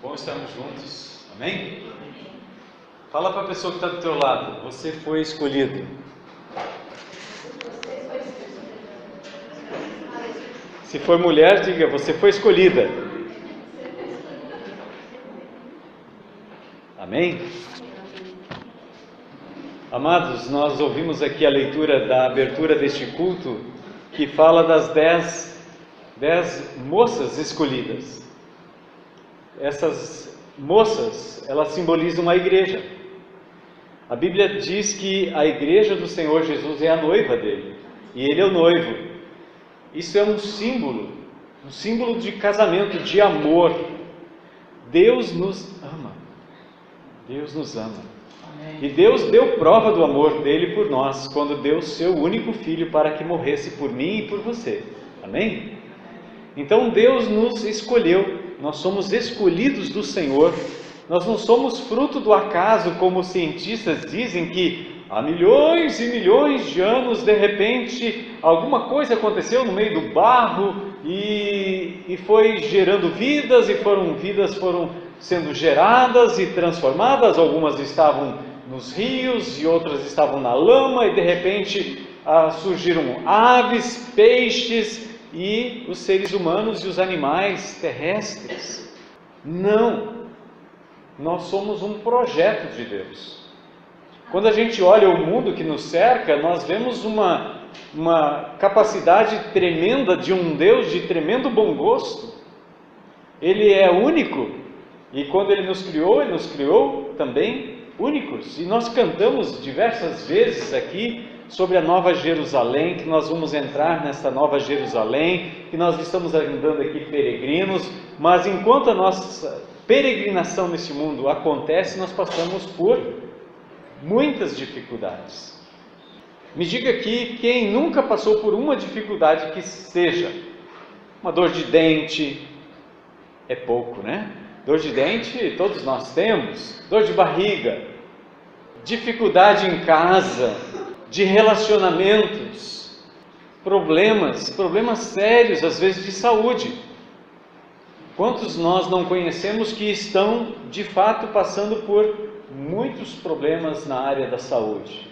Bom estarmos juntos, amém? Fala para a pessoa que está do teu lado, você foi escolhido. Se for mulher, diga, você foi escolhida. Amém? Amados, nós ouvimos aqui a leitura da abertura deste culto, que fala das 10 moças escolhidas. Essas moças, elas simbolizam a igreja. A Bíblia diz que a igreja do Senhor Jesus é a noiva dele, e ele é o noivo. Isso é um símbolo de casamento, de amor. Deus nos ama. Deus nos ama. E Deus deu prova do amor dele por nós, quando deu seu único filho para que morresse por mim e por você. Amém? Então Deus nos escolheu. Nós somos escolhidos do Senhor. Nós não somos fruto do acaso, como os cientistas dizem que há milhões e milhões de anos, de repente, alguma coisa aconteceu no meio do barro e foi gerando vidas, e vidas foram sendo geradas e transformadas. Algumas estavam nos rios e outras estavam na lama, e de repente surgiram aves, peixes e os seres humanos e os animais terrestres. Não, nós somos um projeto de Deus. Quando a gente olha o mundo que nos cerca, nós vemos uma capacidade tremenda de um Deus de tremendo bom gosto. Ele é único, e quando Ele nos criou também únicos. E nós cantamos diversas vezes aqui sobre a Nova Jerusalém, que nós vamos entrar nessa Nova Jerusalém, que nós estamos andando aqui peregrinos, mas enquanto a nossa peregrinação nesse mundo acontece, nós passamos por muitas dificuldades. Me diga aqui quem nunca passou por uma dificuldade que seja uma dor de dente. É pouco, né? Dor de dente todos nós temos, dor de barriga, dificuldade em casa, de relacionamentos, problemas sérios, às vezes de saúde. Quantos nós não conhecemos que estão de fato passando por muitos problemas na área da saúde?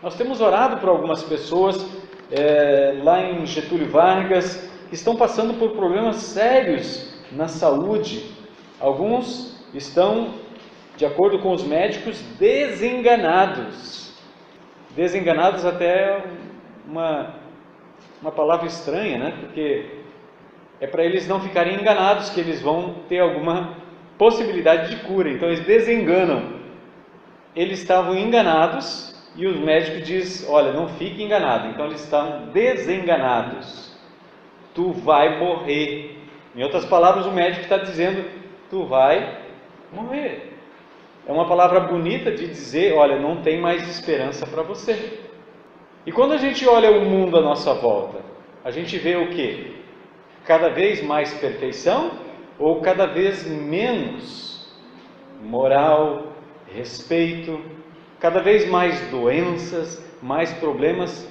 Nós temos orado por algumas pessoas lá em Getúlio Vargas que estão passando por problemas sérios na saúde. Alguns estão, de acordo com os médicos, desenganados até uma palavra estranha, né? Porque é para eles não ficarem enganados que eles vão ter alguma possibilidade de cura. Então eles desenganam. Eles estavam enganados e o médico diz, olha, não fique enganado. Então eles estão desenganados. Tu vai morrer. Em outras palavras, o médico está dizendo, tu vai morrer. É uma palavra bonita de dizer, olha, não tem mais esperança para você. E quando a gente olha o mundo à nossa volta, a gente vê o quê? Cada vez mais perfeição ou cada vez menos moral, respeito, cada vez mais doenças, mais problemas,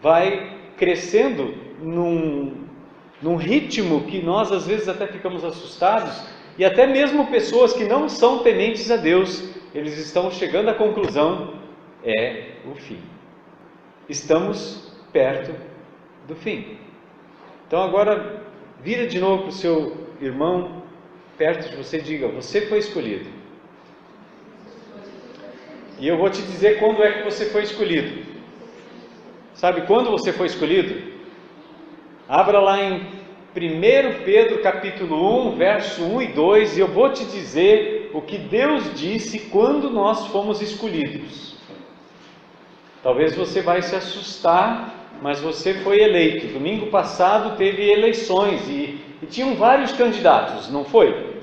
vai crescendo num ritmo que nós às vezes até ficamos assustados. E até mesmo pessoas que não são tementes a Deus, eles estão chegando à conclusão, é o fim. Estamos perto do fim. Então agora, vira de novo para o seu irmão, perto de você, e diga, você foi escolhido. E eu vou te dizer quando é que você foi escolhido. Sabe quando você foi escolhido? Abra lá em 1 Pedro capítulo 1, verso 1 e 2, e eu vou te dizer o que Deus disse quando nós fomos escolhidos. Talvez você vai se assustar, mas você foi eleito. Domingo passado teve eleições e tinham vários candidatos, não foi?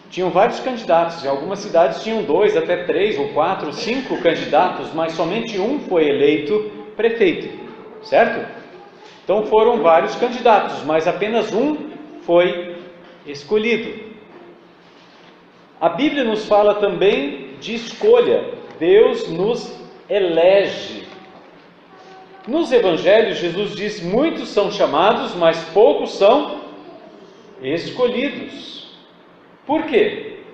Tinham vários candidatos, em algumas cidades tinham 2, até 3 ou 4, 5 candidatos, mas somente um foi eleito prefeito, certo? Então foram vários candidatos, mas apenas um foi escolhido. A Bíblia nos fala também de escolha. Deus nos elege. Nos evangelhos, Jesus diz, muitos são chamados, mas poucos são escolhidos. Por quê?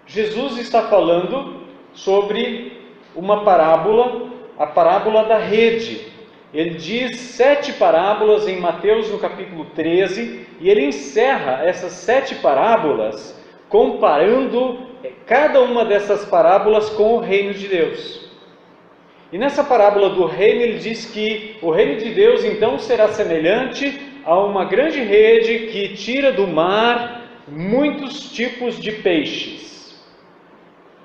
Jesus está falando sobre uma parábola, a parábola da rede. Ele diz 7 parábolas em Mateus no capítulo 13, e ele encerra essas 7 parábolas comparando cada uma dessas parábolas com o reino de Deus. E nessa parábola do reino, ele diz que o reino de Deus então será semelhante a uma grande rede que tira do mar muitos tipos de peixes.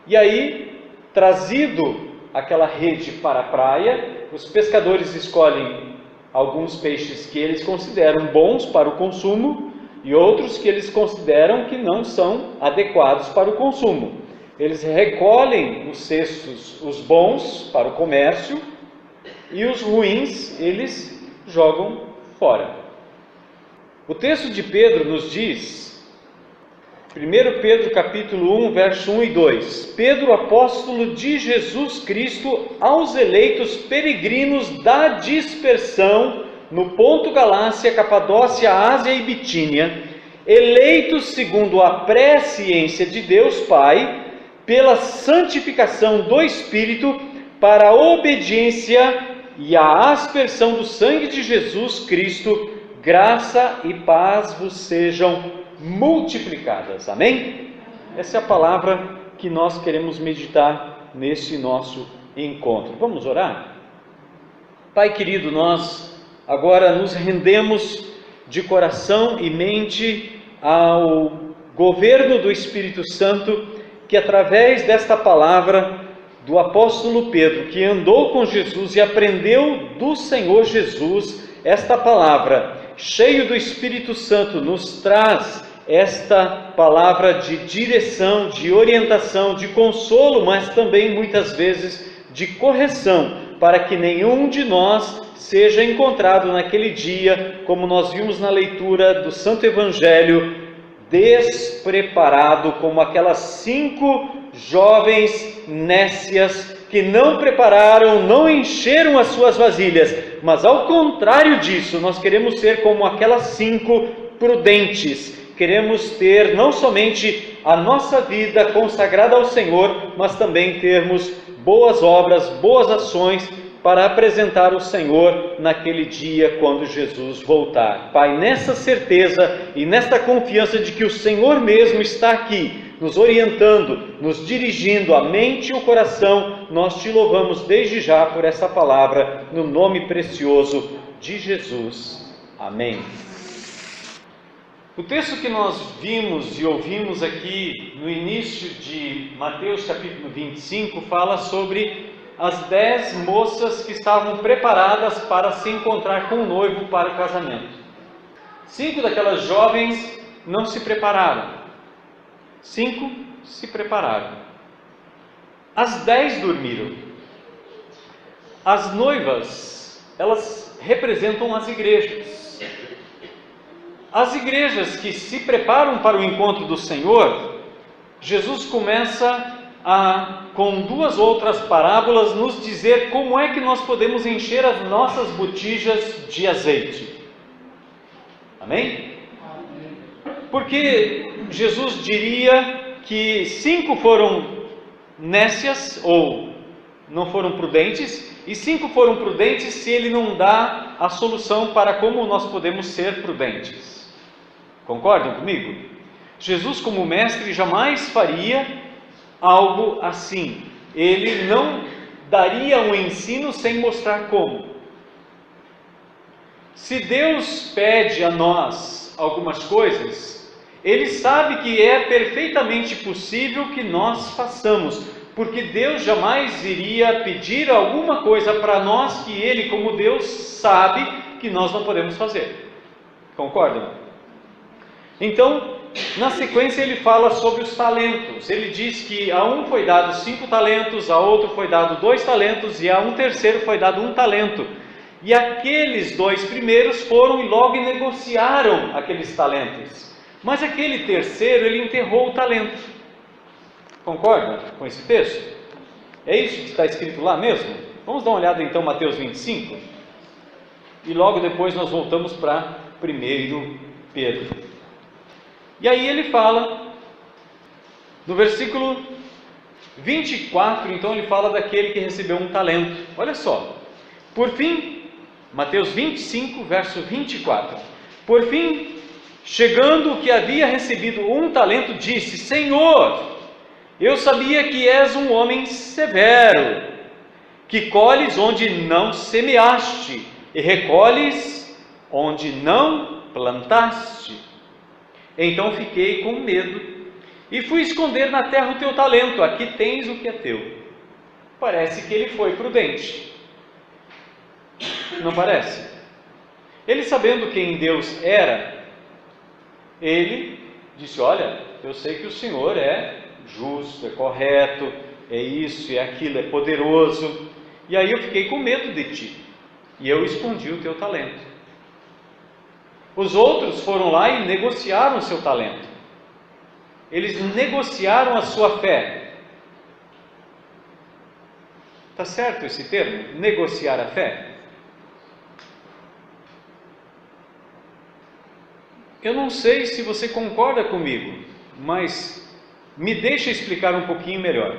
E aí, trazido aquela rede para a praia, os pescadores escolhem alguns peixes que eles consideram bons para o consumo e outros que eles consideram que não são adequados para o consumo. Eles recolhem os cestos, os bons, para o comércio, e os ruins eles jogam fora. O texto de Pedro nos diz, 1 Pedro capítulo 1, verso 1 e 2, Pedro, apóstolo de Jesus Cristo, aos eleitos peregrinos da dispersão no Ponto, Galácia, Capadócia, Ásia e Bitínia, eleitos segundo a presciência de Deus Pai, pela santificação do Espírito, para a obediência e a aspersão do sangue de Jesus Cristo, graça e paz vos sejam multiplicadas. Amém? Essa é a palavra que nós queremos meditar nesse nosso encontro. Vamos orar? Pai querido, nós agora nos rendemos de coração e mente ao governo do Espírito Santo, que através desta palavra do apóstolo Pedro, que andou com Jesus e aprendeu do Senhor Jesus, esta palavra, cheio do Espírito Santo, nos traz esta palavra de direção, de orientação, de consolo, mas também muitas vezes de correção, para que nenhum de nós seja encontrado naquele dia, como nós vimos na leitura do Santo Evangelho, despreparado, como aquelas 5 jovens nécias que não prepararam, não encheram as suas vasilhas, mas ao contrário disso, nós queremos ser como aquelas 5 prudentes. Queremos ter não somente a nossa vida consagrada ao Senhor, mas também termos boas obras, boas ações para apresentar o Senhor naquele dia quando Jesus voltar. Pai, nessa certeza e nesta confiança de que o Senhor mesmo está aqui, nos orientando, nos dirigindo a mente e o coração, nós te louvamos desde já por essa palavra, no nome precioso de Jesus. Amém. O texto que nós vimos e ouvimos aqui no início de Mateus capítulo 25 fala sobre as 10 moças que estavam preparadas para se encontrar com o noivo para o casamento. 5 daquelas jovens não se prepararam. 5 se prepararam. As 10 dormiram. As noivas, elas representam as igrejas. As igrejas que se preparam para o encontro do Senhor, Jesus começa com 2 outras parábolas, nos dizer como é que nós podemos encher as nossas botijas de azeite. Amém? Porque Jesus diria que 5 foram nécias ou não foram prudentes, e 5 foram prudentes se ele não dá a solução para como nós podemos ser prudentes. Concordam comigo? Jesus, como mestre, jamais faria algo assim. Ele não daria um ensino sem mostrar como. Se Deus pede a nós algumas coisas, Ele sabe que é perfeitamente possível que nós façamos, porque Deus jamais iria pedir alguma coisa para nós que Ele, como Deus, sabe que nós não podemos fazer. Concordam? Então, na sequência ele fala sobre os talentos. Ele diz que a um foi dado 5 talentos, a outro foi dado 2 talentos e a um terceiro foi dado 1 talento. E aqueles 2 primeiros foram e logo negociaram aqueles talentos. Mas aquele terceiro, ele enterrou o talento. Concordam com esse texto? É isso que está escrito lá mesmo? Vamos dar uma olhada então em Mateus 25. E logo depois nós voltamos para 1 Pedro. E aí ele fala No versículo 24, então, ele fala daquele que recebeu um talento. Olha só. Por fim, Mateus 25, verso 24. Por fim, chegando o que havia recebido um talento, disse: Senhor, eu sabia que és um homem severo, que colhes onde não semeaste e recolhes onde não plantaste. Então fiquei com medo e fui esconder na terra o teu talento. Aqui tens o que é teu. Parece que ele foi prudente. Não parece? Ele, sabendo quem Deus era, ele disse: olha, eu sei que o Senhor é justo, é correto, é isso, é aquilo, é poderoso. E aí eu fiquei com medo de ti, e eu escondi o teu talento. Os outros foram lá e negociaram o seu talento. Eles negociaram a sua fé. Está certo esse termo? Negociar a fé? Eu não sei se você concorda comigo, mas me deixa explicar um pouquinho melhor.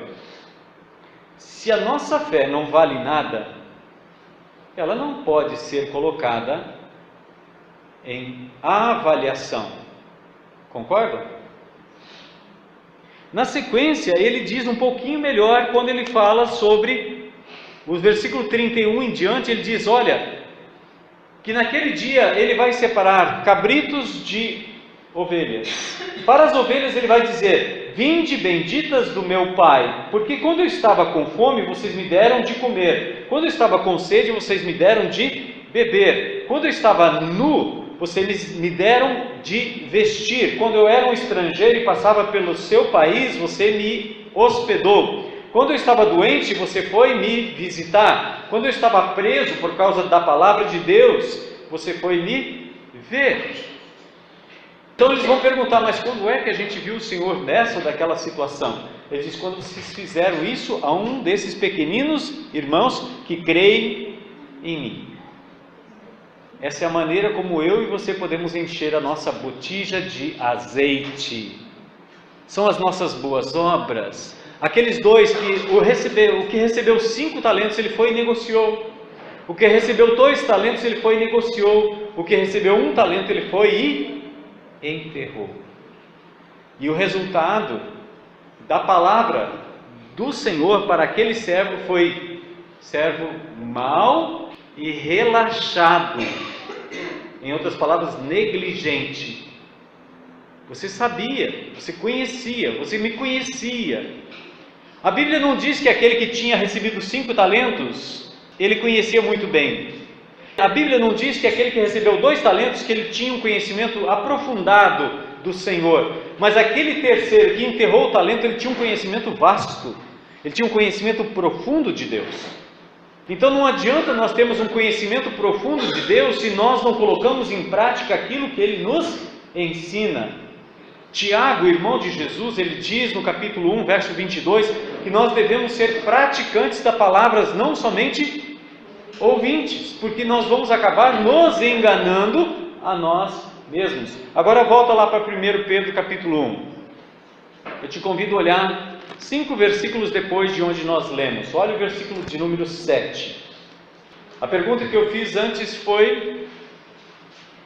Se a nossa fé não vale nada, ela não pode ser colocada em avaliação. Concordam? Na sequência, ele diz um pouquinho melhor quando ele fala sobre o versículo 31 em diante. Ele diz: olha, que naquele dia ele vai separar cabritos de ovelhas. Para as ovelhas ele vai dizer: vinde benditas do meu Pai, porque quando eu estava com fome, vocês me deram de comer, quando eu estava com sede, vocês me deram de beber, quando eu estava nu, vocês me deram de vestir, quando eu era um estrangeiro e passava pelo seu país, você me hospedou, quando eu estava doente, você foi me visitar, quando eu estava preso por causa da palavra de Deus, você foi me ver. Então eles vão perguntar: mas quando é que a gente viu o Senhor nessa ou daquela situação? Ele diz: quando vocês fizeram isso a um desses pequeninos irmãos que creem em mim. Essa é a maneira como eu e você podemos encher a nossa botija de azeite. São as nossas boas obras. Aqueles dois o que recebeu 5 talentos, ele foi e negociou. O que recebeu 2 talentos, ele foi e negociou. O que recebeu 1 talento, ele foi e enterrou. E o resultado da palavra do Senhor para aquele servo foi: servo mau e relaxado. Em outras palavras, negligente. Você sabia, você conhecia, você me conhecia. A Bíblia não diz que aquele que tinha recebido 5 talentos, ele conhecia muito bem. A Bíblia não diz que aquele que recebeu 2 talentos, que ele tinha um conhecimento aprofundado do Senhor. Mas aquele terceiro que enterrou o talento, ele tinha um conhecimento vasto. Ele tinha um conhecimento profundo de Deus. Então não adianta nós termos um conhecimento profundo de Deus se nós não colocamos em prática aquilo que Ele nos ensina. Tiago, irmão de Jesus, ele diz no capítulo 1, verso 22, que nós devemos ser praticantes da palavra, não somente ouvintes, porque nós vamos acabar nos enganando a nós mesmos. Agora volta lá para 1 Pedro capítulo 1. Eu te convido a olhar 5 versículos depois de onde nós lemos. Olha o versículo de número 7. A pergunta que eu fiz antes foi: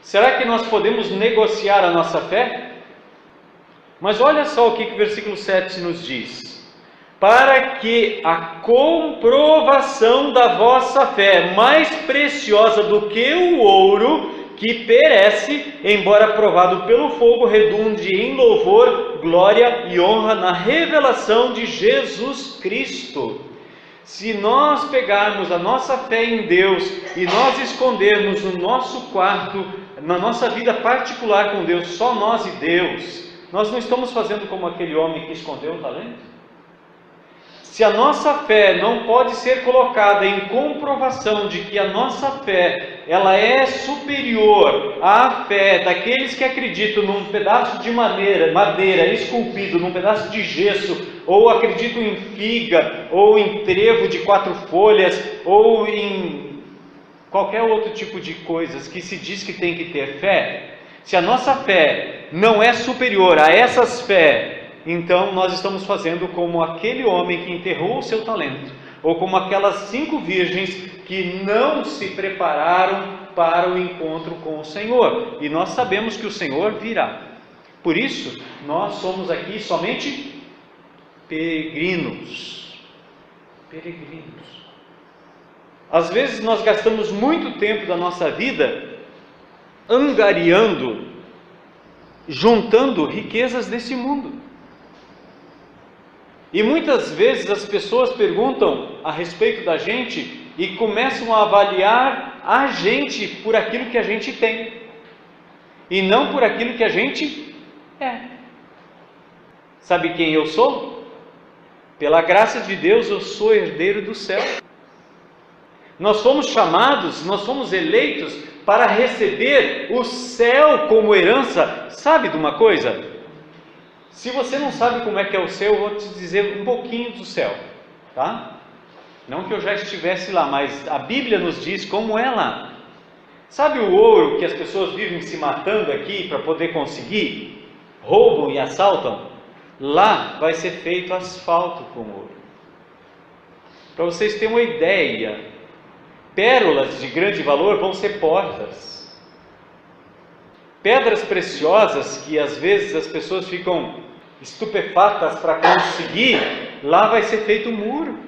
será que nós podemos negociar a nossa fé? Mas olha só o que o versículo 7 nos diz: para que a comprovação da vossa fé, mais preciosa do que o ouro, que perece, embora provado pelo fogo, redunde em louvor, glória e honra na revelação de Jesus Cristo. Se nós pegarmos a nossa fé em Deus e nós escondermos no nosso quarto, na nossa vida particular com Deus, só nós e Deus, nós não estamos fazendo como aquele homem que escondeu um talento? Se a nossa fé não pode ser colocada em comprovação de que a nossa fé, ela é superior à fé daqueles que acreditam num pedaço de madeira esculpido, num pedaço de gesso, ou acreditam em figa, ou em trevo de 4 folhas, ou em qualquer outro tipo de coisas que se diz que tem que ter fé, se a nossa fé não é superior a essas fé então nós estamos fazendo como aquele homem que enterrou o seu talento, ou como aquelas 5 virgens que não se prepararam para o encontro com o Senhor. E nós sabemos que o Senhor virá. Por isso, nós somos aqui somente peregrinos. Peregrinos. Às vezes nós gastamos muito tempo da nossa vida angariando, juntando riquezas desse mundo. E muitas vezes as pessoas perguntam a respeito da gente e começam a avaliar a gente por aquilo que a gente tem, e não por aquilo que a gente é. Sabe quem eu sou? Pela graça de Deus, eu sou herdeiro do céu. Nós fomos chamados, nós fomos eleitos para receber o céu como herança. Sabe de uma coisa? Se você não sabe como é que é o céu, eu vou te dizer um pouquinho do céu, tá? Não que eu já estivesse lá, mas a Bíblia nos diz como é lá. Sabe o ouro que as pessoas vivem se matando aqui para poder conseguir? Roubam e assaltam? Lá vai ser feito asfalto com ouro. Para vocês terem uma ideia, pérolas de grande valor vão ser portas. Pedras preciosas que às vezes as pessoas ficam estupefatas para conseguir, lá vai ser feito um muro.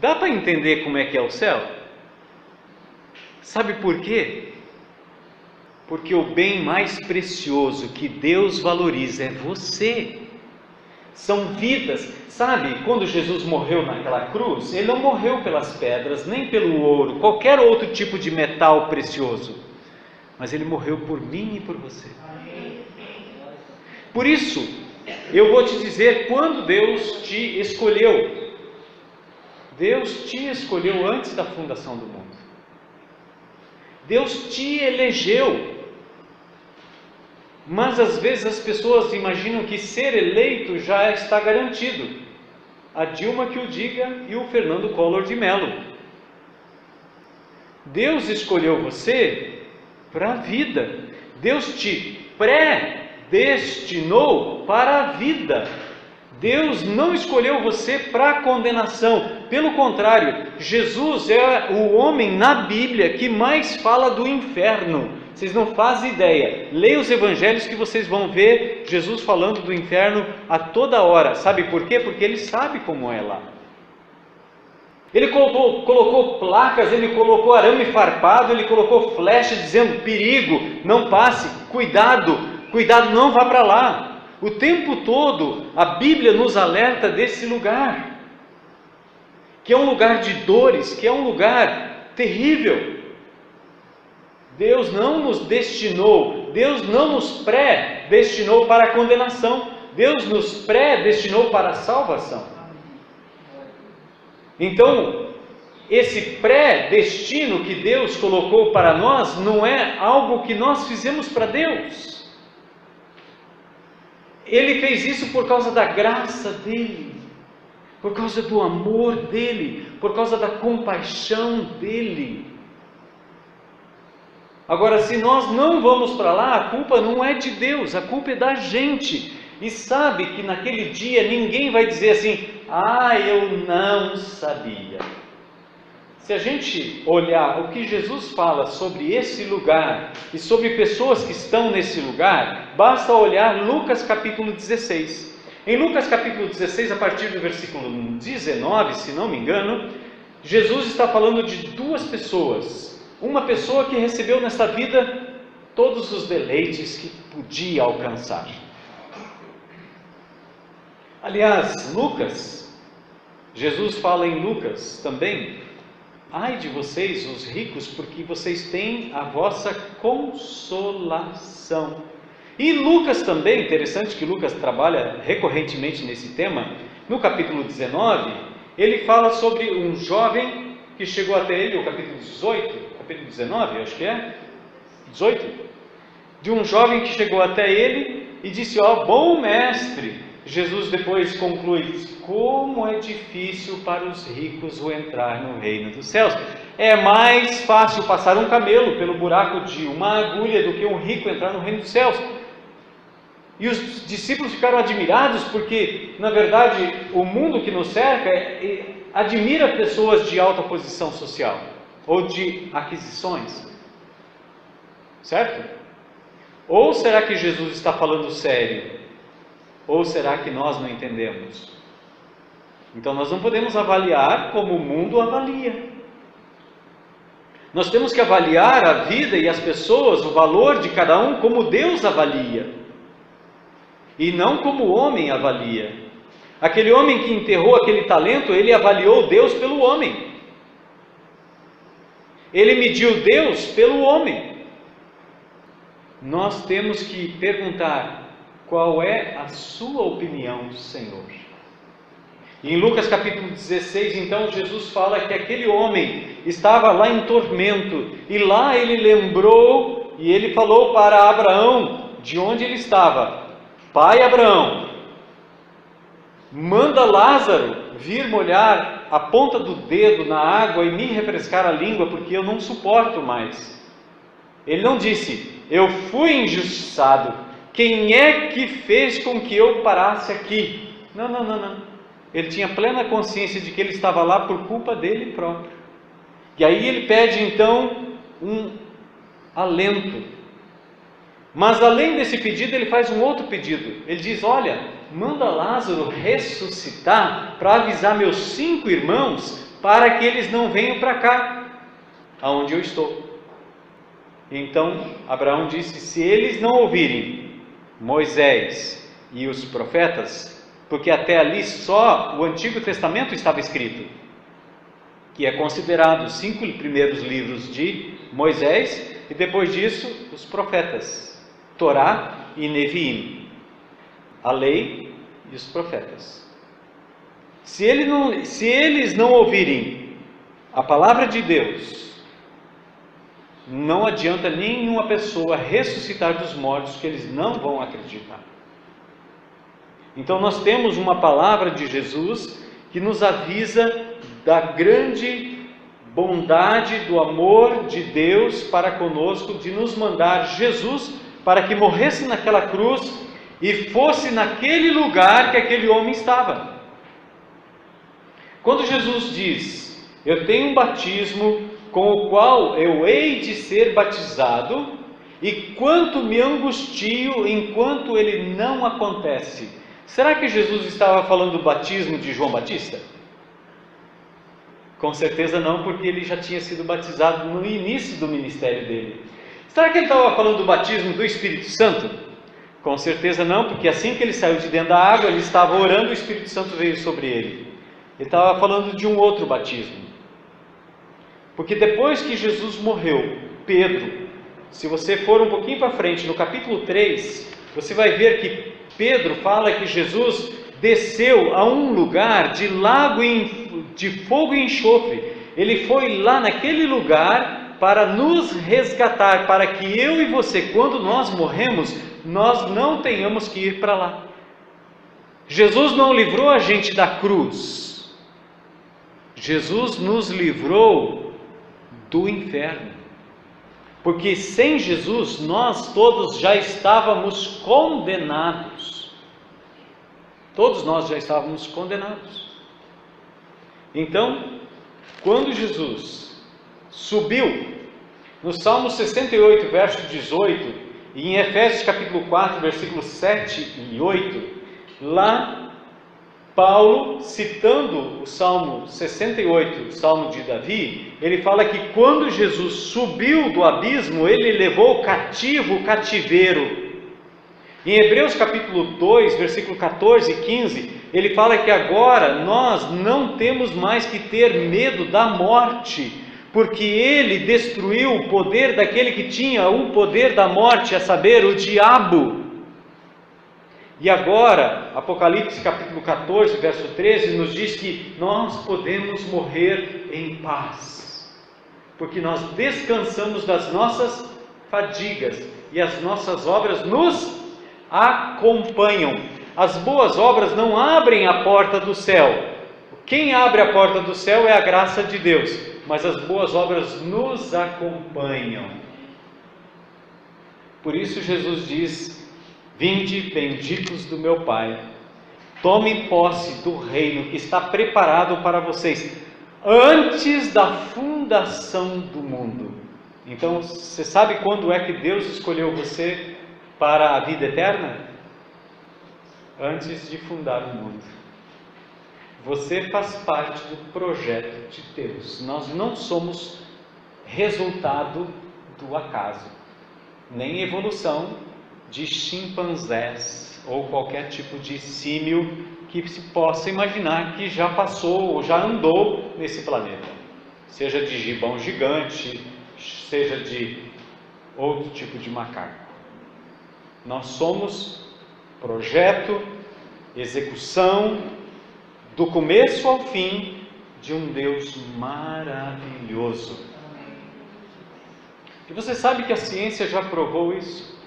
Dá para entender como é que é o céu? Sabe por quê? Porque o bem mais precioso que Deus valoriza é você. São vidas. Sabe, quando Jesus morreu naquela cruz, Ele não morreu pelas pedras, nem pelo ouro, qualquer outro tipo de metal precioso, mas Ele morreu por mim e por você. Por isso, eu vou te dizer, quando Deus te escolheu, Deus te escolheu antes da fundação do mundo. Deus te elegeu. Mas às vezes as pessoas imaginam que ser eleito já está garantido. A Dilma que o diga e o Fernando Collor de Mello. Deus escolheu você para a vida. Deus te predestinou para a vida. Deus não escolheu você para a condenação. Pelo contrário, Jesus é o homem na Bíblia que mais fala do inferno. Vocês não fazem ideia. Leia os evangelhos que vocês vão ver Jesus falando do inferno a toda hora. Sabe por quê? Porque Ele sabe como é lá. Ele colocou placas, Ele colocou arame farpado, Ele colocou flecha dizendo perigo, não passe, cuidado, não vá para lá. O tempo todo a Bíblia nos alerta desse lugar, que é um lugar de dores, que é um lugar terrível. Deus não nos destinou, Deus não nos predestinou para a condenação, Deus nos predestinou para a salvação. Então, esse predestino que Deus colocou para nós não é algo que nós fizemos para Deus. Ele fez isso por causa da graça dEle, por causa do amor dEle, por causa da compaixão dEle. Agora, se nós não vamos para lá, a culpa não é de Deus, a culpa é da gente. E sabe que naquele dia ninguém vai dizer assim, eu não sabia. Se a gente olhar o que Jesus fala sobre esse lugar e sobre pessoas que estão nesse lugar, basta olhar Lucas capítulo 16. Em Lucas capítulo 16, a partir do versículo 19, se não me engano, Jesus está falando de 2 pessoas. Uma pessoa que recebeu nesta vida todos os deleites que podia alcançar. Aliás, Jesus fala em Lucas também, ai de vocês, os ricos, porque vocês têm a vossa consolação. E Lucas também, interessante que Lucas trabalha recorrentemente nesse tema, no capítulo 19, ele fala sobre um jovem que chegou até ele, o capítulo 19, acho que é, 18, de um jovem que chegou até ele e disse, bom mestre. Jesus depois conclui, como é difícil para os ricos o entrar no reino dos céus. É mais fácil passar um camelo pelo buraco de uma agulha do que um rico entrar no reino dos céus. E os discípulos ficaram admirados porque, na verdade, o mundo que nos cerca admira pessoas de alta posição social ou de aquisições. Certo? Ou será que Jesus está falando sério? Ou será que nós não entendemos? Então nós não podemos avaliar como o mundo avalia. Nós temos que avaliar a vida e as pessoas, o valor de cada um, como Deus avalia. E não como o homem avalia. Aquele homem que enterrou aquele talento, ele avaliou Deus pelo homem. Ele mediu Deus pelo homem. Nós temos que perguntar: qual é a sua opinião, Senhor? E em Lucas capítulo 16, então, Jesus fala que aquele homem estava lá em tormento, e lá ele lembrou, e ele falou para Abraão, de onde ele estava: Pai Abraão, manda Lázaro vir molhar a ponta do dedo na água e me refrescar a língua, porque eu não suporto mais. Ele não disse: eu fui injustiçado, quem é que fez com que eu parasse aqui? Não. Ele tinha plena consciência de que ele estava lá por culpa dele próprio. E aí ele pede então um alento. Mas além desse pedido, ele faz um outro pedido. Ele diz: olha, manda Lázaro ressuscitar para avisar meus 5 irmãos, para que eles não venham para cá, aonde eu estou. Então Abraão disse: se eles não ouvirem Moisés e os profetas, porque até ali só o Antigo Testamento estava escrito, que é considerado os 5 primeiros livros de Moisés, e depois disso os profetas, Torá e Neviim, a lei e os profetas. Se eles não ouvirem a palavra de Deus, não adianta nenhuma pessoa ressuscitar dos mortos, que eles não vão acreditar. Então nós temos uma palavra de Jesus que nos avisa da grande bondade, do amor de Deus para conosco, de nos mandar Jesus para que morresse naquela cruz e fosse naquele lugar que aquele homem estava. Quando Jesus diz: eu tenho um batismo com o qual eu hei de ser batizado, e quanto me angustio enquanto ele não acontece. Será que Jesus estava falando do batismo de João Batista? Com certeza não, porque ele já tinha sido batizado no início do ministério dele. Será que ele estava falando do batismo do Espírito Santo? Com certeza não, porque assim que ele saiu de dentro da água, ele estava orando e o Espírito Santo veio sobre ele. Ele estava falando de um outro batismo. Porque depois que Jesus morreu, Pedro, se você for um pouquinho para frente, no capítulo 3, você vai ver que Pedro fala que Jesus desceu a um lugar de lago de fogo e enxofre. Ele foi lá naquele lugar para nos resgatar, para que eu e você, quando nós morremos, nós não tenhamos que ir para lá. Jesus não livrou a gente da cruz. Jesus nos livrou do inferno. Porque sem Jesus, nós todos já estávamos condenados. Todos nós já estávamos condenados. Então, quando Jesus subiu, no Salmo 68, verso 18, e em Efésios capítulo 4, versículos 7 e 8, lá Paulo, citando o Salmo 68, o Salmo de Davi, ele fala que quando Jesus subiu do abismo, ele levou cativo o cativeiro. Em Hebreus capítulo 2, versículo 14 e 15, ele fala que agora nós não temos mais que ter medo da morte, porque ele destruiu o poder daquele que tinha o poder da morte, a saber, o diabo. E agora, Apocalipse capítulo 14, verso 13, nos diz que nós podemos morrer em paz, porque nós descansamos das nossas fadigas, e as nossas obras nos acompanham. As boas obras não abrem a porta do céu. Quem abre a porta do céu é a graça de Deus, mas as boas obras nos acompanham. Por isso Jesus diz: Vinde, benditos do meu Pai, tome posse do reino que está preparado para vocês antes da fundação do mundo. Então, você sabe quando é que Deus escolheu você para a vida eterna? Antes de fundar o mundo. Você faz parte do projeto de Deus. Nós não somos resultado do acaso, nem evolução de chimpanzés ou qualquer tipo de símio que se possa imaginar que já passou ou já andou nesse planeta, seja de gibão gigante, seja de outro tipo de macaco. Nós somos projeto, execução, do começo ao fim, de um Deus maravilhoso. E você sabe que a ciência já provou isso?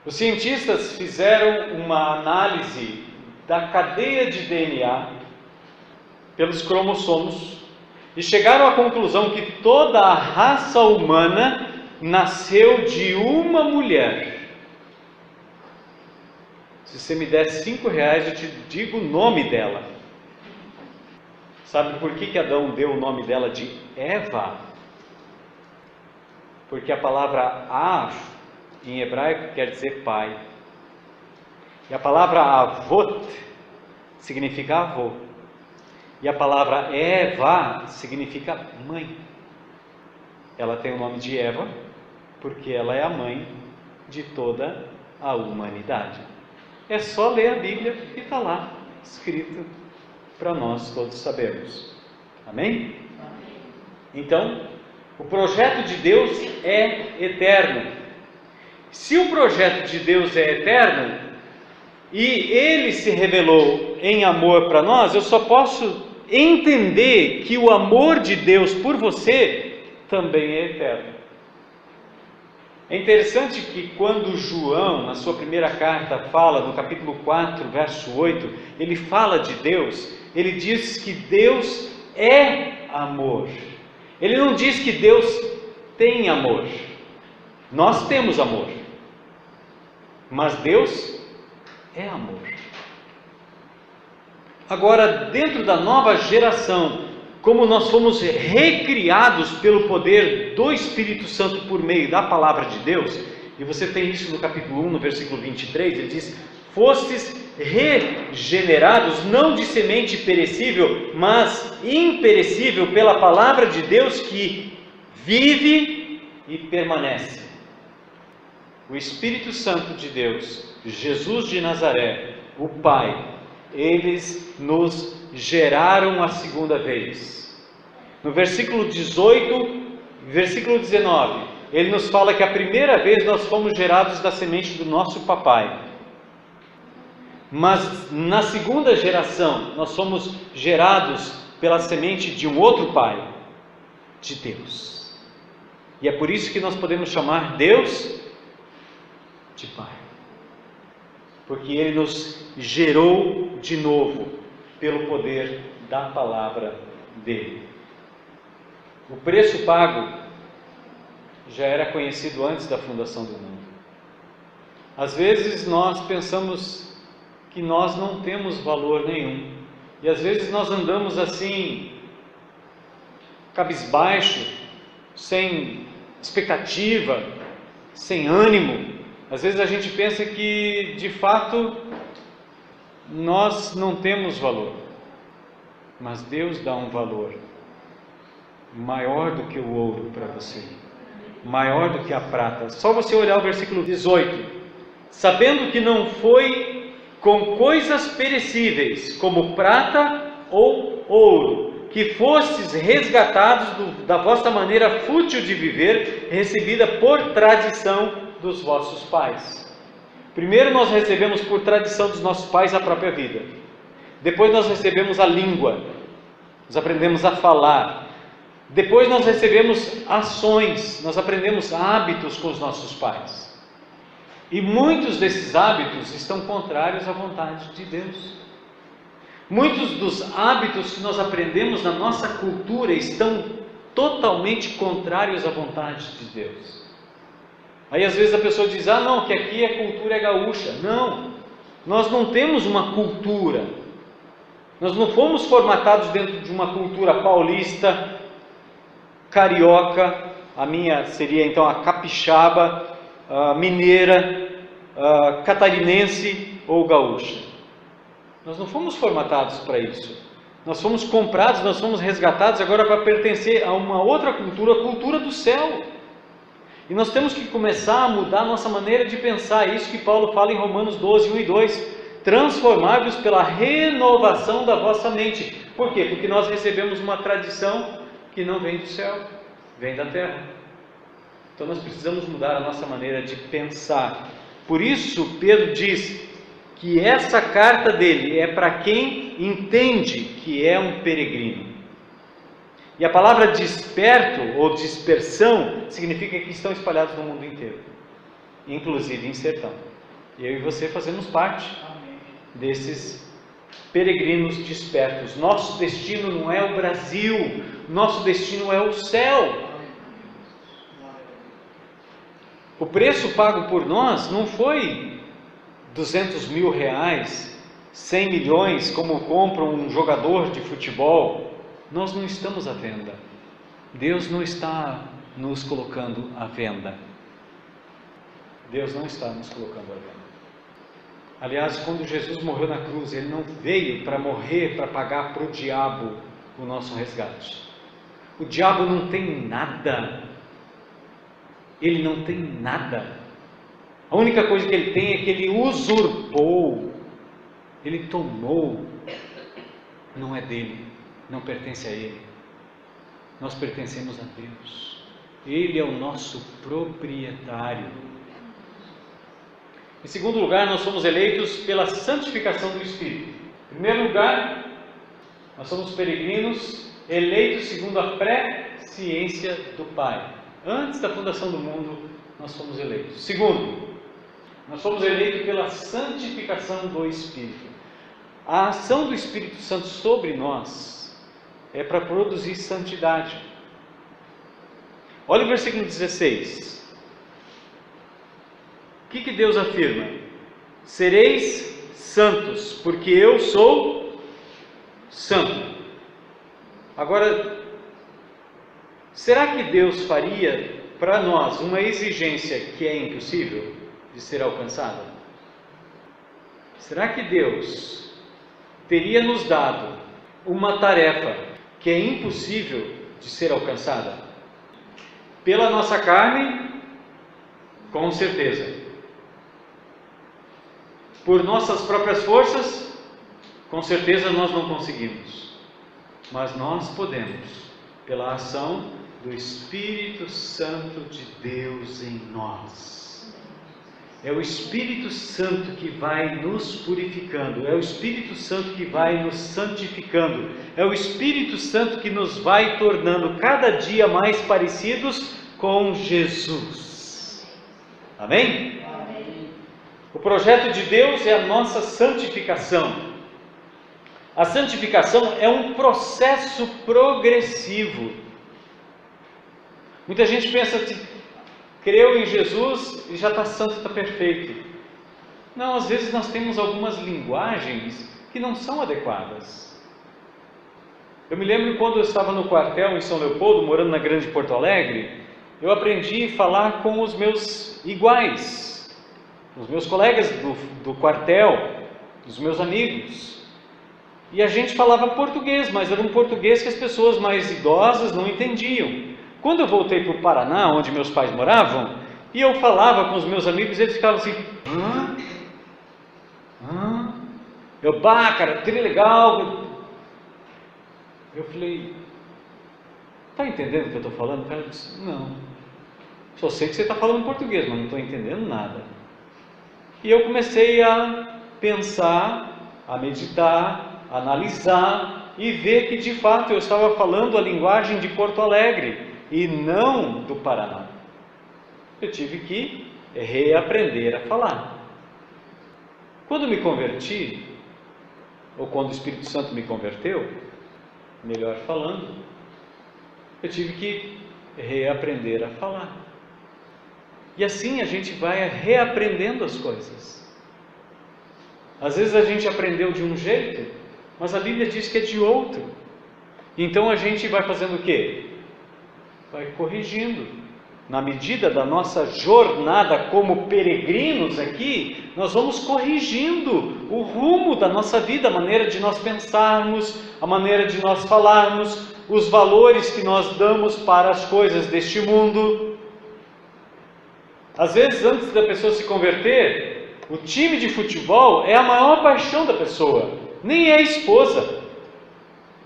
Os cientistas fizeram uma análise da cadeia de DNA pelos cromossomos e chegaram à conclusão que toda a raça humana nasceu de uma mulher. Se você me der R$5, eu te digo o nome dela. Sabe por que Adão deu o nome dela de Eva? Porque a palavra Av, em hebraico, quer dizer pai. E a palavra Avot significa avô. E a palavra Eva significa mãe. Ela tem o nome de Eva porque ela é a mãe de toda a humanidade. É só ler a Bíblia que está lá escrito para nós todos sabermos. Amém? Então, o projeto de Deus é eterno. Se o projeto de Deus é eterno e Ele se revelou em amor para nós, eu só posso entender que o amor de Deus por você também é eterno. É interessante que quando João, na sua primeira carta, fala, no capítulo 4, verso 8, ele fala de Deus, ele diz que Deus é amor. Ele não diz que Deus tem amor. Nós temos amor, mas Deus é amor. Agora, dentro da nova geração, como nós fomos recriados pelo poder do Espírito Santo por meio da palavra de Deus, e você tem isso no capítulo 1, no versículo 23, ele diz: fostes regenerados, não de semente perecível, mas imperecível, pela palavra de Deus que vive e permanece. O Espírito Santo de Deus, Jesus de Nazaré, o Pai, eles nos geraram a segunda vez. No versículo 18, versículo 19, ele nos fala que a primeira vez nós fomos gerados da semente do nosso papai. Mas na segunda geração, nós somos gerados pela semente de um outro pai, de Deus. E é por isso que nós podemos chamar Deus de Pai. Porque Ele nos gerou de novo pelo poder da palavra dele. O preço pago já era conhecido antes da fundação do mundo. Às vezes nós pensamos que nós não temos valor nenhum, e às vezes nós andamos assim, cabisbaixo, sem expectativa, sem ânimo. Às vezes a gente pensa que de fato nós não temos valor, mas Deus dá um valor maior do que o ouro para você, maior do que a prata. Só você olhar o versículo 18: sabendo que não foi com coisas perecíveis, como prata ou ouro, que fostes resgatados da vossa maneira fútil de viver, recebida por tradição dos vossos pais. Primeiro nós recebemos por tradição dos nossos pais a própria vida. Depois nós recebemos a língua, nós aprendemos a falar. Depois nós recebemos ações, nós aprendemos hábitos com os nossos pais. E muitos desses hábitos estão contrários à vontade de Deus. Muitos dos hábitos que nós aprendemos na nossa cultura estão totalmente contrários à vontade de Deus. Aí às vezes a pessoa diz, não, que aqui a cultura é gaúcha. Não, nós não temos uma cultura. Nós não fomos formatados dentro de uma cultura paulista, carioca, a minha seria então a capixaba, a mineira, a catarinense ou gaúcha. Nós não fomos formatados para isso. Nós fomos comprados, nós fomos resgatados agora para pertencer a uma outra cultura, a cultura do céu. E nós temos que começar a mudar a nossa maneira de pensar, isso que Paulo fala em Romanos 12, 1 e 2, transformar-vos pela renovação da vossa mente. Por quê? Porque nós recebemos uma tradição que não vem do céu, vem da terra. Então nós precisamos mudar a nossa maneira de pensar. Por isso Pedro diz que essa carta dele é para quem entende que é um peregrino. E a palavra desperto ou dispersão significa que estão espalhados no mundo inteiro, inclusive em sertão. E eu e você fazemos parte desses peregrinos dispersos. Nosso destino não é o Brasil, nosso destino é o céu. O preço pago por nós não foi 200 mil reais, 100 milhões, como compra um jogador de futebol. Nós não estamos à venda. Deus não está nos colocando à venda. Deus não está nos colocando à venda. Aliás, quando Jesus morreu na cruz, Ele não veio para morrer, para pagar para o diabo o nosso resgate. O diabo não tem nada. Ele não tem nada. A única coisa que ele tem é que ele usurpou, ele tomou, não é dele, não pertence a ele. Nós pertencemos a Deus. Ele é o nosso proprietário. Em segundo lugar, nós somos eleitos pela santificação do Espírito. Em primeiro lugar, nós somos peregrinos eleitos segundo a presciência do Pai. Antes da fundação do mundo, nós fomos eleitos. Segundo, nós fomos eleitos pela santificação do Espírito. A ação do Espírito Santo sobre nós é para produzir santidade. Olha o versículo 16. O que Deus afirma? Sereis santos, porque eu sou santo. Agora, será que Deus faria para nós uma exigência que é impossível de ser alcançada? Será que Deus teria nos dado uma tarefa que é impossível de ser alcançada? Pela nossa carne, com certeza. Por nossas próprias forças, com certeza nós não conseguimos. Mas nós podemos, pela ação do Espírito Santo de Deus em nós. É o Espírito Santo que vai nos purificando, é o Espírito Santo que vai nos santificando, é o Espírito Santo que nos vai tornando cada dia mais parecidos com Jesus. Amém? Amém. O projeto de Deus é a nossa santificação. A santificação é um processo progressivo. Muita gente pensa que creu em Jesus e já está santo, está perfeito. Não, às vezes nós temos algumas linguagens que não são adequadas. Eu me lembro quando eu estava no quartel em São Leopoldo, morando na Grande Porto Alegre, eu aprendi a falar com os meus iguais, os meus colegas do quartel, os meus amigos. E a gente falava português, mas era um português que as pessoas mais idosas não entendiam. Quando eu voltei para o Paraná, onde meus pais moravam, e eu falava com os meus amigos, eles ficavam assim, Eu, cara, trilegal. Eu falei, está entendendo o que eu estou falando? O cara disse, não, só sei que você está falando português, mas não estou entendendo nada. E eu comecei a pensar, a meditar, a analisar e ver que de fato eu estava falando a linguagem de Porto Alegre e não do Paraná. Eu tive que reaprender a falar. Quando me converti, ou quando o Espírito Santo me converteu, melhor falando, eu tive que reaprender a falar. E assim a gente vai reaprendendo as coisas. Às vezes a gente aprendeu de um jeito, mas a Bíblia diz que é de outro. Então a gente vai fazendo o quê? Vai corrigindo. Na medida da nossa jornada como peregrinos aqui, nós vamos corrigindo o rumo da nossa vida, a maneira de nós pensarmos, a maneira de nós falarmos, os valores que nós damos para as coisas deste mundo. Às vezes, antes da pessoa se converter, o time de futebol é a maior paixão da pessoa. Nem é a esposa,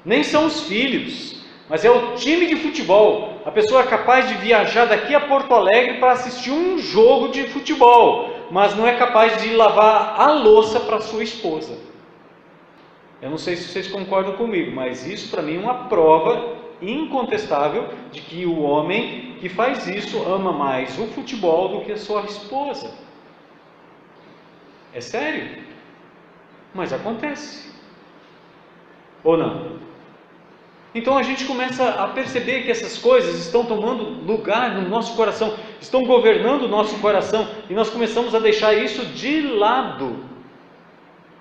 nem são os filhos, mas é o time de futebol. A pessoa é capaz de viajar daqui a Porto Alegre para assistir um jogo de futebol, mas não é capaz de lavar a louça para sua esposa. Eu não sei se vocês concordam comigo, mas isso para mim é uma prova incontestável de que o homem que faz isso ama mais o futebol do que a sua esposa. É sério, mas acontece. Ou não? Então a gente começa a perceber que essas coisas estão tomando lugar no nosso coração, estão governando o nosso coração, e nós começamos a deixar isso de lado.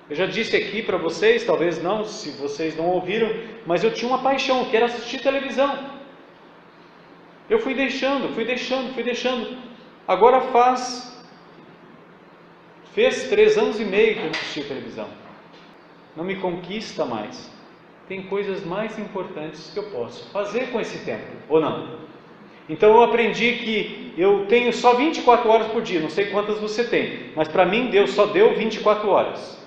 Eu já disse aqui para vocês, talvez não, se vocês não ouviram, mas eu tinha uma paixão, que era assistir televisão. Eu fui deixando. Agora fez 3 anos e meio que eu não assisti televisão. Não me conquista mais. Tem coisas mais importantes que eu posso fazer com esse tempo, ou não? Então eu aprendi que eu tenho só 24 horas por dia, não sei quantas você tem, mas para mim Deus só deu 24 horas.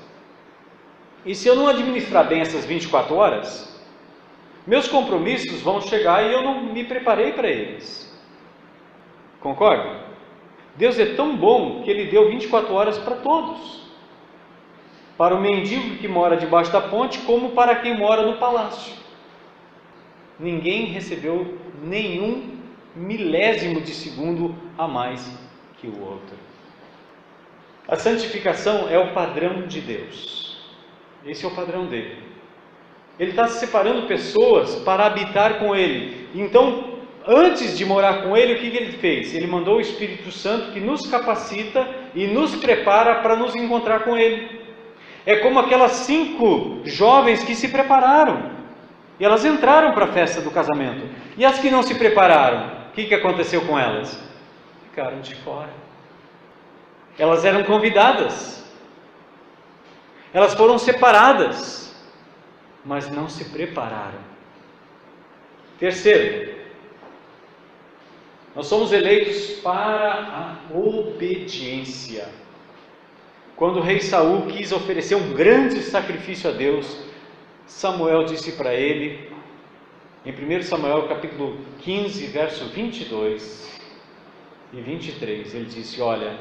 E se eu não administrar bem essas 24 horas, meus compromissos vão chegar e eu não me preparei para eles. Concorda? Deus é tão bom que Ele deu 24 horas para todos. Para o mendigo que mora debaixo da ponte, como para quem mora no palácio. Ninguém recebeu nenhum milésimo de segundo a mais que o outro. A santificação é o padrão de Deus. Esse é o padrão dele. Ele está separando pessoas para habitar com Ele. Então, antes de morar com Ele, o que Ele fez? Ele mandou o Espírito Santo que nos capacita e nos prepara para nos encontrar com Ele. É como aquelas 5 jovens que se prepararam. E elas entraram para a festa do casamento. E as que não se prepararam, o que aconteceu com elas? Ficaram de fora. Elas eram convidadas. Elas foram separadas, mas não se prepararam. Terceiro, nós somos eleitos para a obediência. Quando o rei Saul quis oferecer um grande sacrifício a Deus, Samuel disse para ele, em 1 Samuel capítulo 15, verso 22 e 23, ele disse: olha,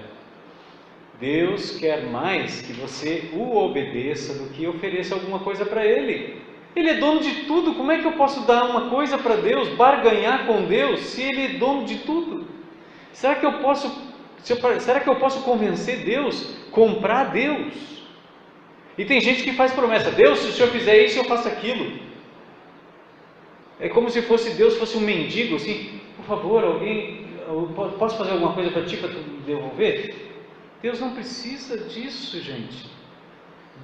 Deus quer mais que você o obedeça do que ofereça alguma coisa para Ele. Ele é dono de tudo. Como é que eu posso dar uma coisa para Deus, barganhar com Deus, se Ele é dono de tudo? Será que eu posso convencer Deus, comprar Deus? E tem gente que faz promessa: Deus, se o Senhor fizer isso, eu faço aquilo. É como se Deus fosse um mendigo, assim: por favor, posso fazer alguma coisa para ti, para tu me devolver? Deus não precisa disso, gente.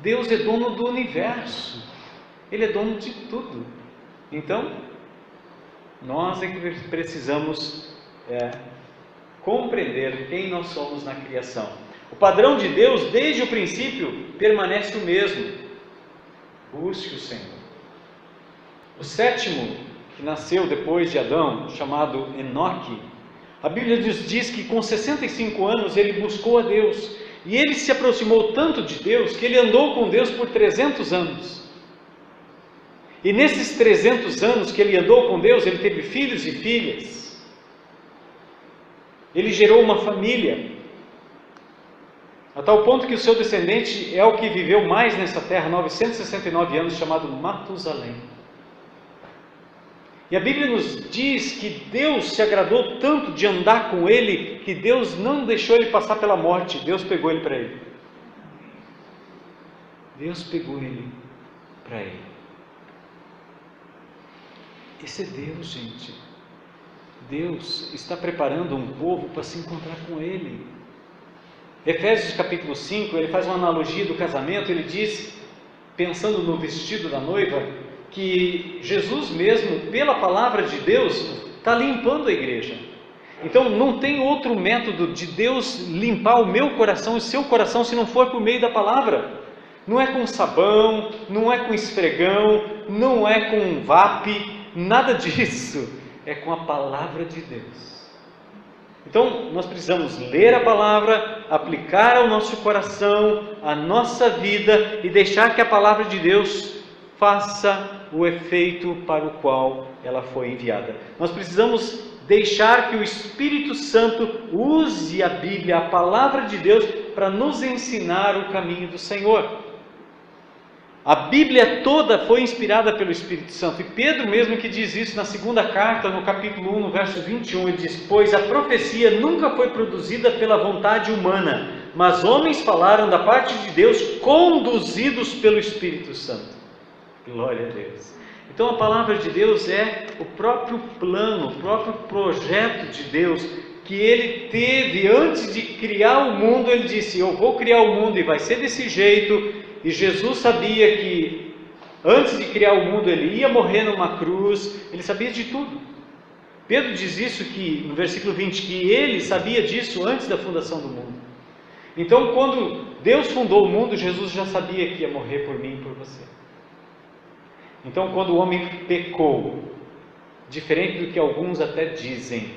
Deus é dono do universo. Ele é dono de tudo. Então, nós é que precisamos compreender quem nós somos na criação. O padrão de Deus, desde o princípio, permanece o mesmo. Busque o Senhor. O sétimo, que nasceu depois de Adão, chamado Enoque, a Bíblia nos diz que com 65 anos ele buscou a Deus. E ele se aproximou tanto de Deus que ele andou com Deus por 300 anos. E nesses 300 anos que ele andou com Deus, ele teve filhos e filhas. Ele gerou uma família. A tal ponto que o seu descendente é o que viveu mais nessa terra, 969 anos, chamado Matusalém. E a Bíblia nos diz que Deus se agradou tanto de andar com ele, que Deus não deixou ele passar pela morte. Deus pegou ele para ele. Deus pegou ele para ele. Esse é Deus, gente. Deus está preparando um povo para se encontrar com Ele. Efésios capítulo 5, ele faz uma analogia do casamento, ele diz, pensando no vestido da noiva, que Jesus mesmo, pela palavra de Deus, está limpando a igreja. Então não tem outro método de Deus limpar o meu coração e o seu coração se não for por meio da palavra. Não é com sabão, não é com esfregão, não é com VAP, nada disso. É com a palavra de Deus. Então nós precisamos ler a palavra, aplicar ao nosso coração, à nossa vida e deixar que a palavra de Deus faça o efeito para o qual ela foi enviada. Nós precisamos deixar que o Espírito Santo use a Bíblia, a palavra de Deus, para nos ensinar o caminho do Senhor. A Bíblia toda foi inspirada pelo Espírito Santo, e Pedro mesmo que diz isso na segunda carta, no capítulo 1, no verso 21, ele diz: pois a profecia nunca foi produzida pela vontade humana, mas homens falaram da parte de Deus, conduzidos pelo Espírito Santo. Glória a Deus. Então a palavra de Deus é o próprio plano, o próprio projeto de Deus, que Ele teve antes de criar o mundo. Ele disse: eu vou criar o mundo e vai ser desse jeito. E Jesus sabia que antes de criar o mundo Ele ia morrer numa cruz, Ele sabia de tudo. Pedro diz isso no versículo 20, que Ele sabia disso antes da fundação do mundo. Então quando Deus fundou o mundo, Jesus já sabia que ia morrer por mim e por você. Então quando o homem pecou, diferente do que alguns até dizem,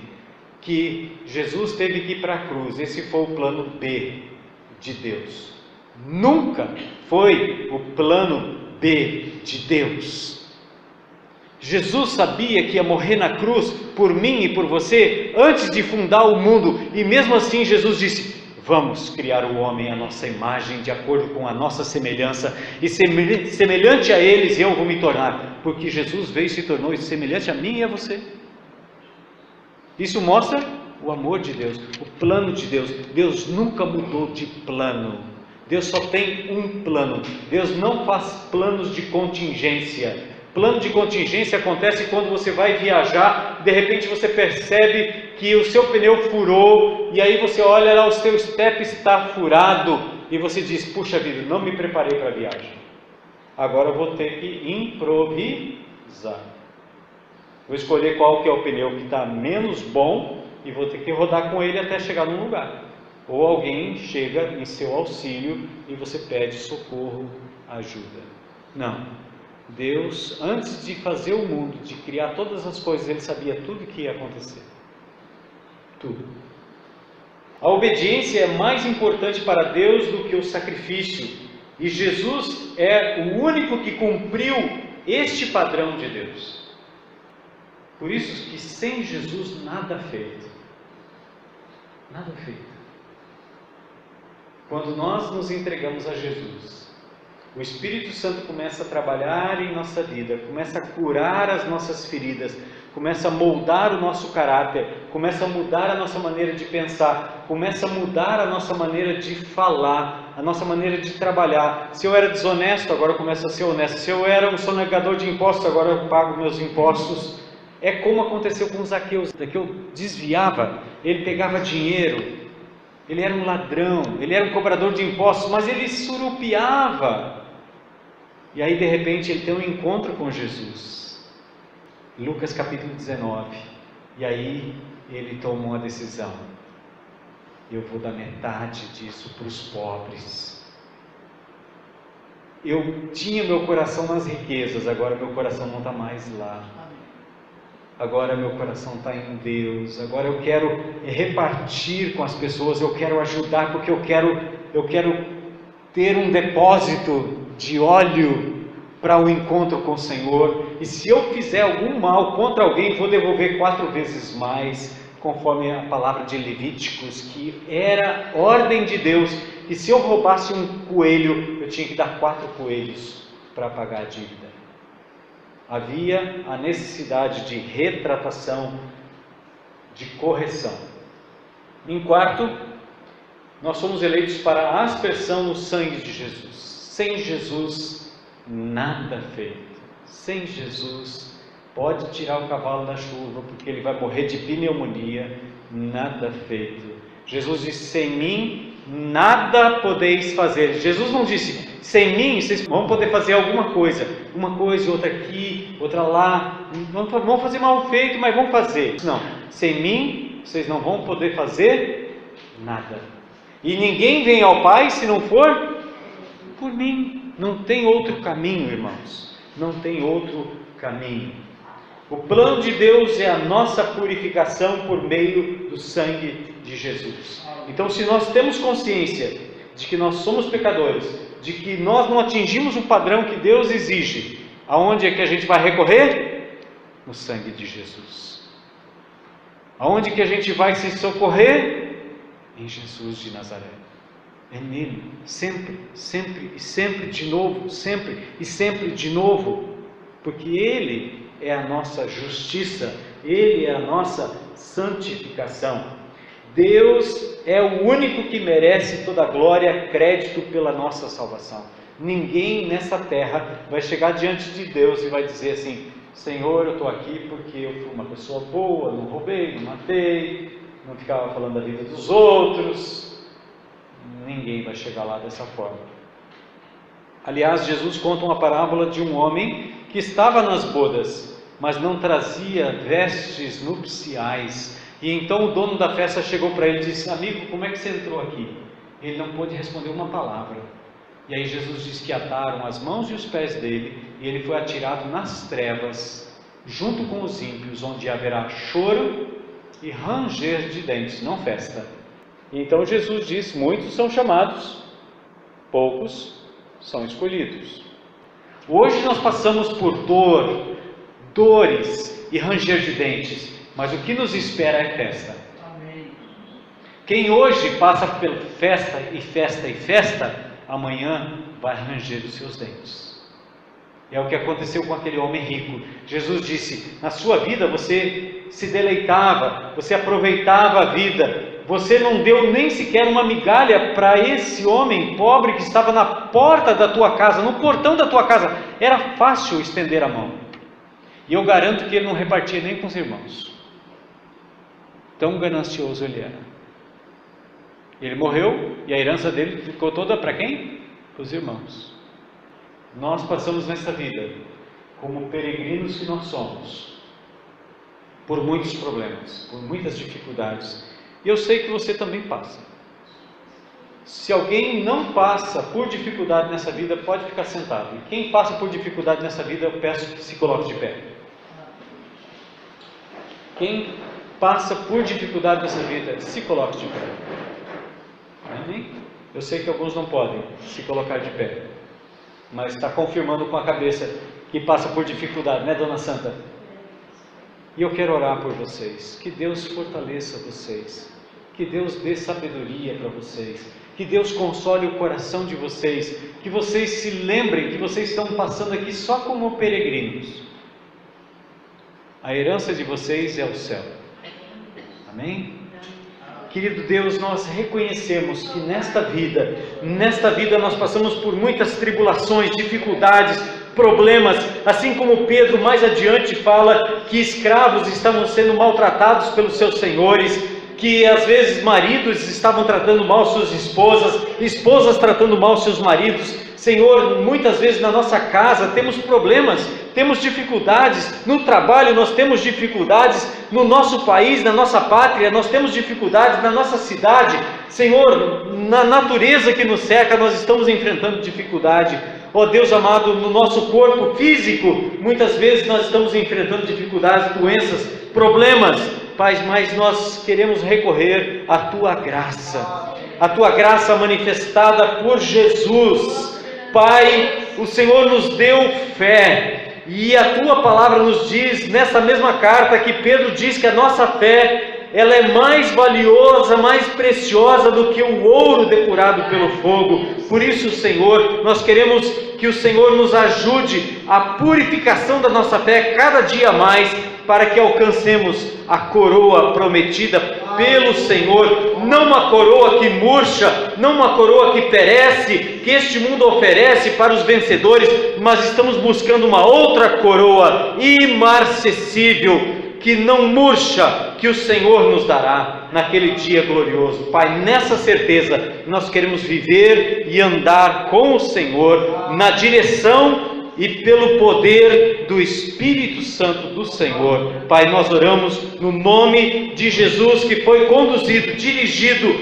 que Jesus teve que ir para a cruz, esse foi o plano B de Deus. Nunca foi o plano B de Deus. Jesus sabia que ia morrer na cruz por mim e por você antes de fundar o mundo, e mesmo assim Jesus disse: vamos criar o homem à nossa imagem, de acordo com a nossa semelhança, e semelhante a eles eu vou me tornar, porque Jesus veio e se tornou semelhante a mim e a você. Isso mostra o amor de Deus, o plano de Deus. Deus nunca mudou de plano. Deus só tem um plano. Deus não faz planos de contingência. Plano de contingência acontece quando você vai viajar, de repente você percebe que o seu pneu furou, e aí você olha lá, o seu step está furado, e você diz: puxa vida, não me preparei para a viagem. Agora eu vou ter que improvisar. Vou escolher qual que é o pneu que está menos bom, e vou ter que rodar com ele até chegar num lugar. Ou alguém chega em seu auxílio e você pede socorro, ajuda. Não. Deus, antes de fazer o mundo, de criar todas as coisas, Ele sabia tudo o que ia acontecer. Tudo. A obediência é mais importante para Deus do que o sacrifício. E Jesus é o único que cumpriu este padrão de Deus. Por isso que sem Jesus nada feito. Nada feito. Quando nós nos entregamos a Jesus, o Espírito Santo começa a trabalhar em nossa vida, começa a curar as nossas feridas, começa a moldar o nosso caráter, começa a mudar a nossa maneira de pensar, começa a mudar a nossa maneira de falar, a nossa maneira de trabalhar. Se eu era desonesto, agora eu começo a ser honesto. Se eu era um sonegador de impostos, agora eu pago meus impostos. É como aconteceu com Zaqueu. Zaqueu desviava, ele pegava dinheiro, ele era um ladrão, ele era um cobrador de impostos, mas ele surupiava. E aí de repente ele tem um encontro com Jesus. Lucas capítulo 19. E aí ele toma uma decisão: eu vou dar metade disso para os pobres. Eu tinha meu coração nas riquezas, agora meu coração não está mais lá. Agora meu coração está em Deus. Agora eu quero repartir com as pessoas, eu quero ajudar, porque eu quero ter um depósito de óleo para o encontro com o Senhor. E se eu fizer algum mal contra alguém, vou devolver 4 vezes mais, conforme a palavra de Levíticos, que era ordem de Deus. E se eu roubasse um coelho, eu tinha que dar 4 coelhos para pagar a dívida. Havia a necessidade de retratação, de correção. Em quarto, nós somos eleitos para a aspersão no sangue de Jesus. Sem Jesus, nada feito. Sem Jesus, pode tirar o cavalo da chuva, porque ele vai morrer de pneumonia. Nada feito. Jesus disse: sem mim nada podeis fazer. Jesus não disse: sem mim vocês vão poder fazer alguma coisa, uma coisa, outra aqui, outra lá, vão fazer mal feito, mas vão fazer. Não, sem mim vocês não vão poder fazer nada. E ninguém vem ao Pai se não for por mim. Não tem outro caminho, irmãos, não tem outro caminho. O plano de Deus é a nossa purificação por meio do sangue de Jesus. Então, se nós temos consciência de que nós somos pecadores, de que nós não atingimos o padrão que Deus exige, aonde é que a gente vai recorrer? No sangue de Jesus. Aonde que a gente vai se socorrer? Em Jesus de Nazaré. É nele, sempre, sempre e sempre de novo, sempre e sempre de novo, porque Ele é a nossa justiça, Ele é a nossa santificação. Deus é o único que merece toda a glória, crédito pela nossa salvação. Ninguém nessa terra vai chegar diante de Deus e vai dizer assim: Senhor, eu estou aqui porque eu fui uma pessoa boa, não roubei, não matei, não ficava falando da vida dos outros. Ninguém vai chegar lá dessa forma. Aliás, Jesus conta uma parábola de um homem que estava nas bodas, mas não trazia vestes nupciais. E então o dono da festa chegou para ele e disse: amigo, como é que você entrou aqui? Ele não pôde responder uma palavra. E aí Jesus diz que ataram as mãos e os pés dele, e ele foi atirado nas trevas, junto com os ímpios, onde haverá choro e ranger de dentes, não festa. Então Jesus diz: muitos são chamados, poucos são escolhidos. Hoje nós passamos por dores e ranger de dentes, mas o que nos espera é festa. Amém. Quem hoje passa por festa e festa e festa, amanhã vai ranger os seus dentes. É o que aconteceu com aquele homem rico. Jesus disse: na sua vida você se deleitava, você aproveitava a vida, você não deu nem sequer uma migalha para esse homem pobre que estava na porta da tua casa, no portão da tua casa. Era fácil estender a mão. E eu garanto que ele não repartia nem com os irmãos. Tão ganancioso ele era. Ele morreu e a herança dele ficou toda para quem? Para os irmãos. Nós passamos nessa vida, como peregrinos que nós somos, por muitos problemas, por muitas dificuldades. E eu sei que você também passa. Se alguém não passa por dificuldade nessa vida, pode ficar sentado. E quem passa por dificuldade nessa vida, eu peço que se coloque de pé. Quem passa por dificuldade nessa vida, se coloque de pé. Amém? Eu sei que alguns não podem se colocar de pé, mas está confirmando com a cabeça que passa por dificuldade, né, Dona Santa? E eu quero orar por vocês, que Deus fortaleça vocês, que Deus dê sabedoria para vocês, que Deus console o coração de vocês, que vocês se lembrem que vocês estão passando aqui só como peregrinos. A herança de vocês é o céu. Amém? Querido Deus, nós reconhecemos que nesta vida nós passamos por muitas tribulações, dificuldades, problemas, assim como Pedro mais adiante fala que escravos estavam sendo maltratados pelos seus senhores, que às vezes maridos estavam tratando mal suas esposas, esposas tratando mal seus maridos. Senhor, muitas vezes na nossa casa temos problemas, temos dificuldades, no trabalho nós temos dificuldades, no nosso país, na nossa pátria, nós temos dificuldades, na nossa cidade. Senhor, na natureza que nos cerca, nós estamos enfrentando dificuldade. Ó Deus amado, no nosso corpo físico, muitas vezes nós estamos enfrentando dificuldades, doenças, problemas, Pai, mas nós queremos recorrer à Tua graça manifestada por Jesus. Pai, o Senhor nos deu fé, e a Tua palavra nos diz, nessa mesma carta, que Pedro diz que a nossa fé, ela é mais valiosa, mais preciosa do que o ouro depurado pelo fogo. Por isso, Senhor, nós queremos que o Senhor nos ajude a purificação da nossa fé cada dia mais, para que alcancemos a coroa prometida pelo Senhor, não uma coroa que murcha, não uma coroa que perece, que este mundo oferece para os vencedores, mas estamos buscando uma outra coroa imarcessível, que não murcha, que o Senhor nos dará naquele dia glorioso. Pai, nessa certeza nós queremos viver e andar com o Senhor na direção e pelo poder do Espírito Santo do Senhor. Pai, nós oramos no nome de Jesus, que foi conduzido, dirigido,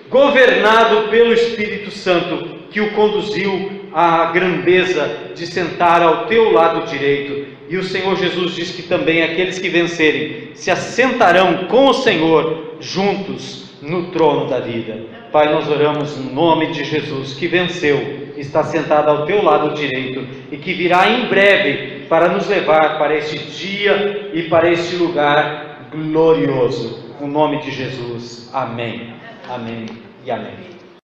governado pelo Espírito Santo, que o conduziu à grandeza de sentar ao teu lado direito. E o Senhor Jesus diz que também aqueles que vencerem se assentarão com o Senhor juntos no trono da vida. Pai, nós oramos no nome de Jesus, que venceu, está sentado ao teu lado direito e que virá em breve para nos levar para este dia e para este lugar glorioso. No nome de Jesus. Amém. Amém e amém.